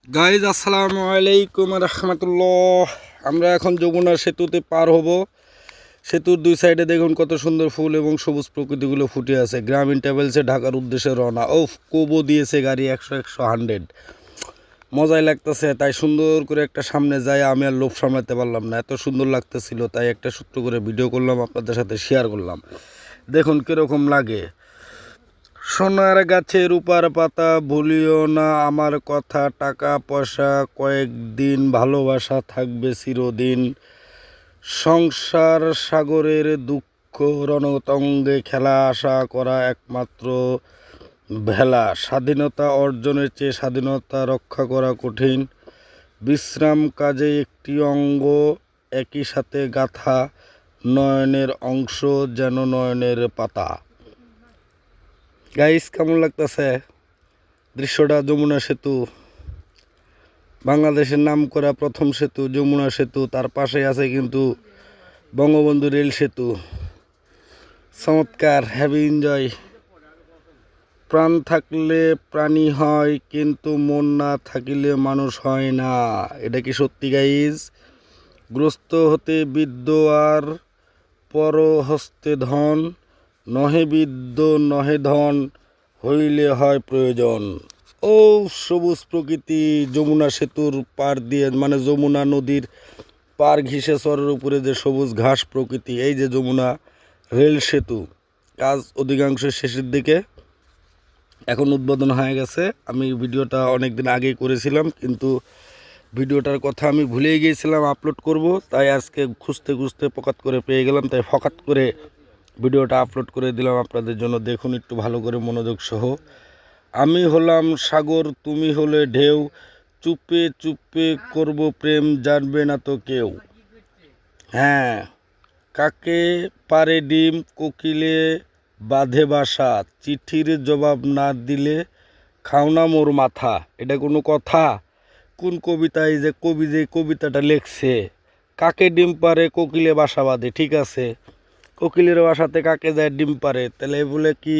Guys আসসালামু আলাইকুম রহমতুল্লাহ। আমরা এখন যমুনা সেতুতে পার হব। সেতুর দুই সাইডে দেখুন কত সুন্দর ফুল এবং সবুজ প্রকৃতিগুলো ফুটে আছে। গ্রামীণ ট্রাভেলসে ঢাকার উদ্দেশ্যে রওনা। কোবো দিয়েছে গাড়ি 100 মজাই লাগতেছে। তাই সুন্দর করে একটা সামনে যাই আমি আর লোভ সামলাতে পারলাম না, এত সুন্দর লাগতেছিল। তাই একটা ছোট্ট করে ভিডিও করলাম, আপনাদের সাথে শেয়ার করলাম। দেখুন কীরকম লাগে। সোনার গাছে রূপার পাতা, ভুলিও না আমার কথা, টাকা পয়সা কয়েকদিন, ভালোবাসা থাকবে চিরদিন। সংসার সাগরের দুঃখ রণতঙ্গে খেলা, আশা করা একমাত্র ভেলা। স্বাধীনতা অর্জনের চেয়ে স্বাধীনতা রক্ষা করা কঠিন। বিশ্রাম কাজে একটি অঙ্গ, একই সাথে গাথা, নয়নের অংশ যেন নয়নের পাতা। গাইস কেমন লাগতেছে দৃশ্যটা? যমুনা সেতু, বাংলাদেশের নামকরা প্রথম সেতু যমুনা সেতু। তার পাশে আছে কিন্তু বঙ্গবন্ধু রেল সেতু। চমৎকার, হ্যাভি এনজয়। প্রাণ থাকলে প্রাণী হয়, কিন্তু মন না থাকিলে মানুষ হয় না। এটা কি সত্যি গাইজ? গ্রস্ত হতে বিদ্য আর পর হস্তে ধন, নহে বিদ্য নহে ধন, হইলে হয় প্রয়োজন। সবুজ প্রকৃতি যমুনা সেতুর পার দিয়ে, মানে যমুনা নদীর পার ঘিসে চরের উপরে যে সবুজ ঘাস প্রকৃতি। এই যে যমুনা রেল সেতু, কাজ অধিকাংশ শেষের দিকে, এখন উদ্বোধন হয়ে গেছে। আমি ভিডিওটা অনেক দিন আগেই করেছিলাম, কিন্তু ভিডিওটার কথা আমি ভুলেই গিয়েছিলাম আপলোড করব। তাই আজকে খুঁজতে খুঁজতে ফকাত করে পেয়ে গেলাম, তাই ফকাত করে ভিডিওটা আপলোড করে দিলাম আপনাদের জন্য। দেখুন একটু ভালো করে মনোযোগ সহ। আমি হলাম সাগর, তুমি হলে ঢেউ, চুপে চুপে করব প্রেম, জানবে না তো কেউ। হ্যাঁ, কাকে পারে ডিম, কোকিলে বাঁধে বাসা, চিঠির জবাব না দিলে খাও না মোর মাথা। এটা কোনো কথা? কোন কবিতায় যে কবি যে কবিতাটা লিখছে, কাকে ডিম পারে কোকিলে বাসা বাঁধে, ঠিক আছে, কোকিলের বাসাতে কাকে যায় ডিম পারে, তাহলে বলে কি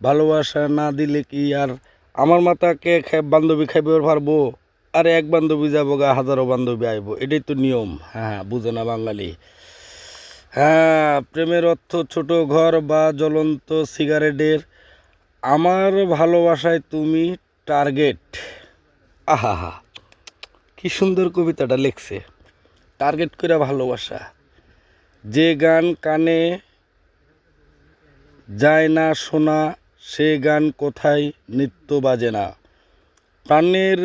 ভালোবাসা না দিলে কি আর আমার মাথাকে বান্ধবী খাইবে পারবো? আরে এক বান্ধবী যাবো গা, হাজারো বান্ধবী আইব, এটাই তো নিয়ম। হ্যাঁ, বুঝে না বাঙালি। হ্যাঁ, প্রেমের অর্থ ছোট ঘর বা জ্বলন্ত সিগারেটের, আমার ভালোবাসায় তুমি টার্গেট। আহা হা, কি সুন্দর কবিতাটা লিখছে। টার্গেট করে ভালোবাসা। যে গান কানে যায় না শোনা, সে গান কোথায় নিত্য বাজে না। প্রাণের